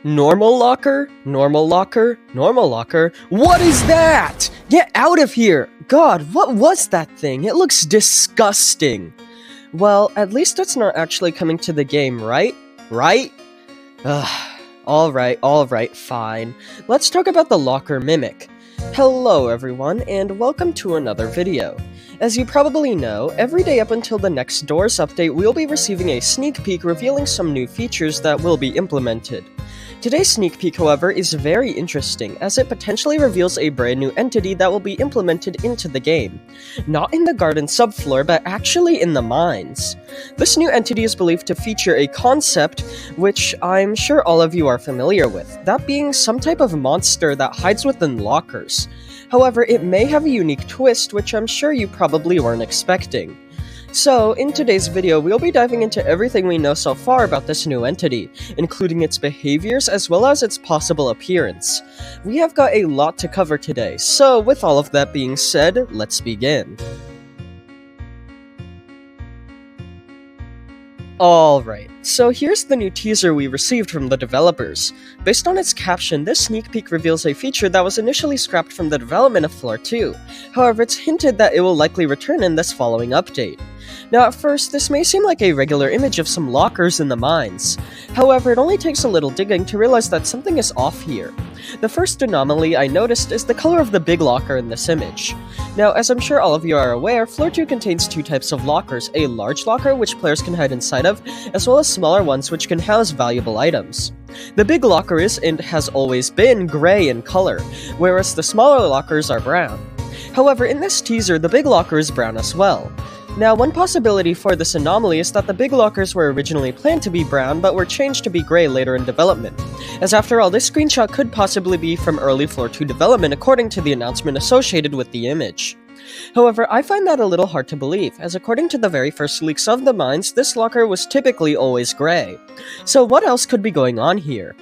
Normal locker? Normal locker? Normal locker? What is that? Get out of here! God, what was that thing? It looks disgusting. Well, at least it's not actually coming to the game, right? Right? Ugh. Alright, fine. Let's talk about the Locker Mimic. Hello everyone, and welcome to another video. As you probably know, every day up until the next Doors update, we'll be receiving a sneak peek revealing some new features that will be implemented. Today's sneak peek, however, is very interesting, as it potentially reveals a brand new entity that will be implemented into the game. Not in the garden subfloor, but actually in the mines. This new entity is believed to feature a concept which I'm sure all of you are familiar with, that being some type of monster that hides within lockers. However, it may have a unique twist which I'm sure you probably weren't expecting. So, in today's video, we'll be diving into everything we know so far about this new entity, including its behaviors as well as its possible appearance. We have got a lot to cover today, so with all of that being said, let's begin. Alright, so here's the new teaser we received from the developers. Based on its caption, this sneak peek reveals a feature that was initially scrapped from the development of Floor 2. However, it's hinted that it will likely return in this following update. Now at first, this may seem like a regular image of some lockers in the mines. However, it only takes a little digging to realize that something is off here. The first anomaly I noticed is the color of the big locker in this image. Now, as I'm sure all of you are aware, Floor 2 contains two types of lockers, a large locker which players can hide inside of, as well as smaller ones which can house valuable items. The big locker is, and has always been, gray in color, whereas the smaller lockers are brown. However, in this teaser, the big locker is brown as well. Now, one possibility for this anomaly is that the big lockers were originally planned to be brown, but were changed to be gray later in development, as after all, this screenshot could possibly be from early Floor 2 development according to the announcement associated with the image. However, I find that a little hard to believe, as according to the very first leaks of the mines, this locker was typically always gray. So what else could be going on here?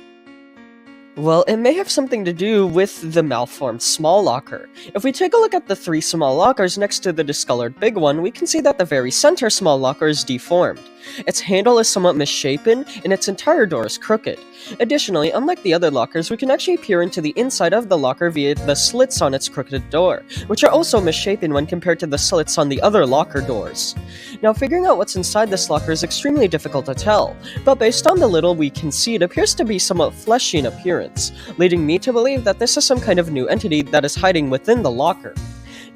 Well, it may have something to do with the malformed small locker. If we take a look at the three small lockers next to the discolored big one, we can see that the very center small locker is deformed. Its handle is somewhat misshapen, and its entire door is crooked. Additionally, unlike the other lockers, we can actually peer into the inside of the locker via the slits on its crooked door, which are also misshapen when compared to the slits on the other locker doors. Now, figuring out what's inside this locker is extremely difficult to tell, but based on the little we can see, it appears to be somewhat fleshy in appearance, leading me to believe that this is some kind of new entity that is hiding within the locker.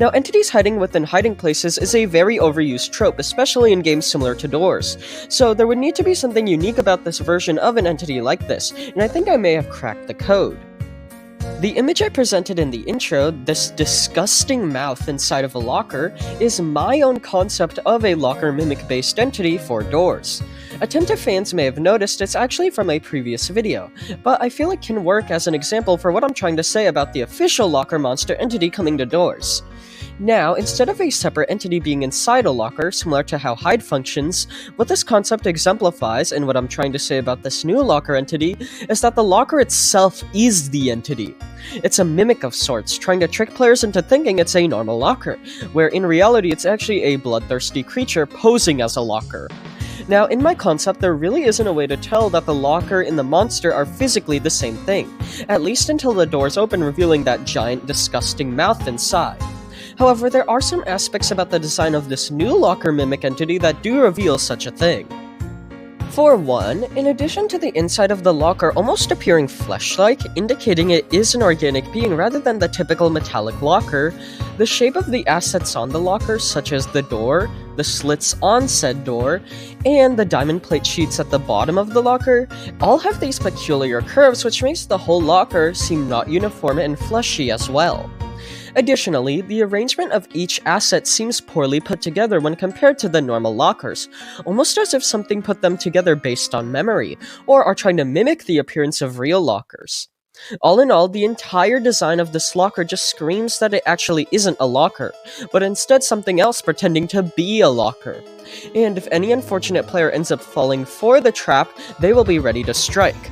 Now, entities hiding within hiding places is a very overused trope, especially in games similar to Doors, so there would need to be something unique about this version of an entity like this, and I think I may have cracked the code. The image I presented in the intro, this disgusting mouth inside of a locker, is my own concept of a locker mimic-based entity for Doors. Attentive fans may have noticed it's actually from a previous video, but I feel it can work as an example for what I'm trying to say about the official locker monster entity coming to Doors. Now, instead of a separate entity being inside a locker, similar to how Hide functions, what this concept exemplifies, and what I'm trying to say about this new locker entity, is that the locker itself is the entity. It's a mimic of sorts, trying to trick players into thinking it's a normal locker, where in reality it's actually a bloodthirsty creature posing as a locker. Now, in my concept, there really isn't a way to tell that the locker and the monster are physically the same thing, at least until the doors open revealing that giant, disgusting mouth inside. However, there are some aspects about the design of this new locker mimic entity that do reveal such a thing. For one, in addition to the inside of the locker almost appearing flesh-like, indicating it is an organic being rather than the typical metallic locker, the shape of the assets on the locker, such as the door, the slits on said door, and the diamond plate sheets at the bottom of the locker, all have these peculiar curves which makes the whole locker seem not uniform and fleshy as well. Additionally, the arrangement of each asset seems poorly put together when compared to the normal lockers, almost as if something put them together based on memory, or are trying to mimic the appearance of real lockers. All in all, the entire design of this locker just screams that it actually isn't a locker, but instead something else pretending to be a locker. And if any unfortunate player ends up falling for the trap, they will be ready to strike.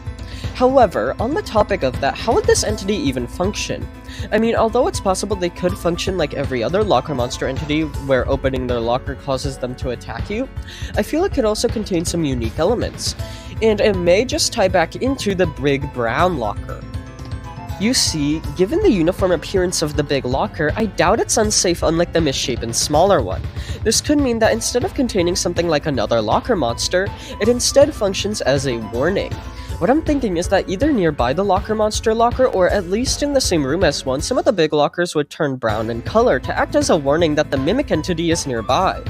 However, on the topic of that, how would this entity even function? I mean, although it's possible they could function like every other locker monster entity, where opening their locker causes them to attack you, I feel it could also contain some unique elements. and it may just tie back into the big brown locker. You see, given the uniform appearance of the big locker, I doubt it's unsafe unlike the misshapen smaller one. This could mean that instead of containing something like another locker monster, it instead functions as a warning. What I'm thinking is that either nearby the locker monster locker or at least in the same room as one, some of the big lockers would turn brown in color to act as a warning that the mimic entity is nearby.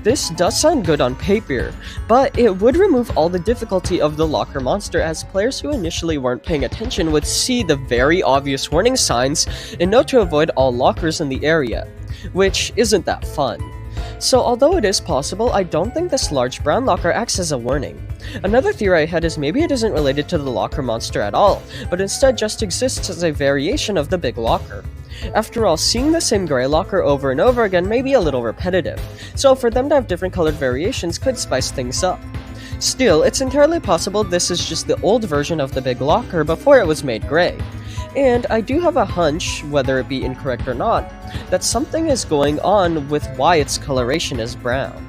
This does sound good on paper, but it would remove all the difficulty of the locker monster, as players who initially weren't paying attention would see the very obvious warning signs and know to avoid all lockers in the area, which isn't that fun. So although it is possible, I don't think this large brown locker acts as a warning. Another theory I had is maybe it isn't related to the locker monster at all, but instead just exists as a variation of the big locker. After all, seeing the same gray locker over and over again may be a little repetitive, so for them to have different colored variations could spice things up. Still, it's entirely possible this is just the old version of the big locker before it was made gray. And I do have a hunch, whether it be incorrect or not, that something is going on with why its coloration is brown.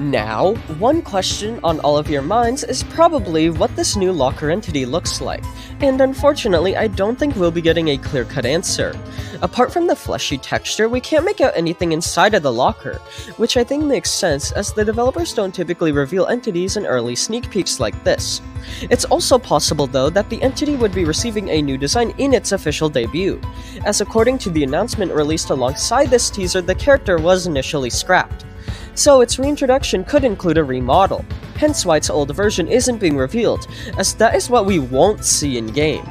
Now, one question on all of your minds is probably what this new locker entity looks like, and unfortunately I don't think we'll be getting a clear-cut answer. Apart from the fleshy texture, we can't make out anything inside of the locker, which I think makes sense as the developers don't typically reveal entities in early sneak peeks like this. It's also possible though that the entity would be receiving a new design in its official debut, as according to the announcement released alongside this teaser, the character was initially scrapped. So its reintroduction could include a remodel, hence why its old version isn't being revealed, as that is what we won't see in-game.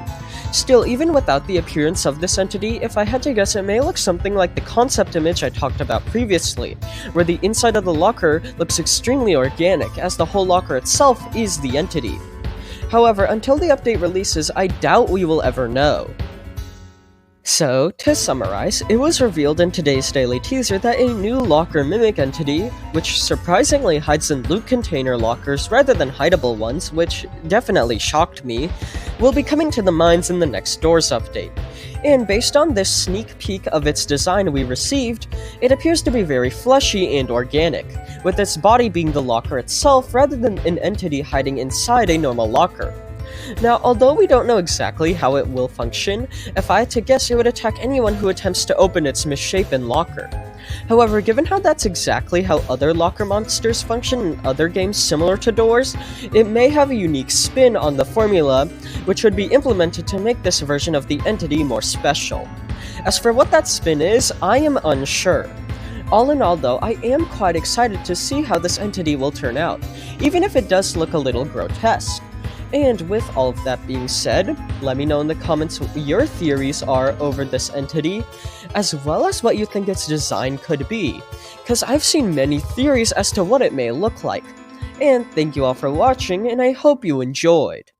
Still, even without the appearance of this entity, if I had to guess, it may look something like the concept image I talked about previously, where the inside of the locker looks extremely organic, as the whole locker itself is the entity. However, until the update releases, I doubt we will ever know. So, to summarize, it was revealed in today's daily teaser that a new locker mimic entity, which surprisingly hides in loot container lockers rather than hideable ones, which definitely shocked me, will be coming to the mines in the next Doors update. And based on this sneak peek of its design we received, it appears to be very fleshy and organic, with its body being the locker itself rather than an entity hiding inside a normal locker. Now, although we don't know exactly how it will function, if I had to guess, it would attack anyone who attempts to open its misshapen locker. However, given how that's exactly how other locker monsters function in other games similar to Doors, it may have a unique spin on the formula, which would be implemented to make this version of the entity more special. As for what that spin is, I am unsure. All in all though, I am quite excited to see how this entity will turn out, even if it does look a little grotesque. And with all of that being said, let me know in the comments what your theories are over this entity, as well as what you think its design could be, cause I've seen many theories as to what it may look like. And thank you all for watching, and I hope you enjoyed.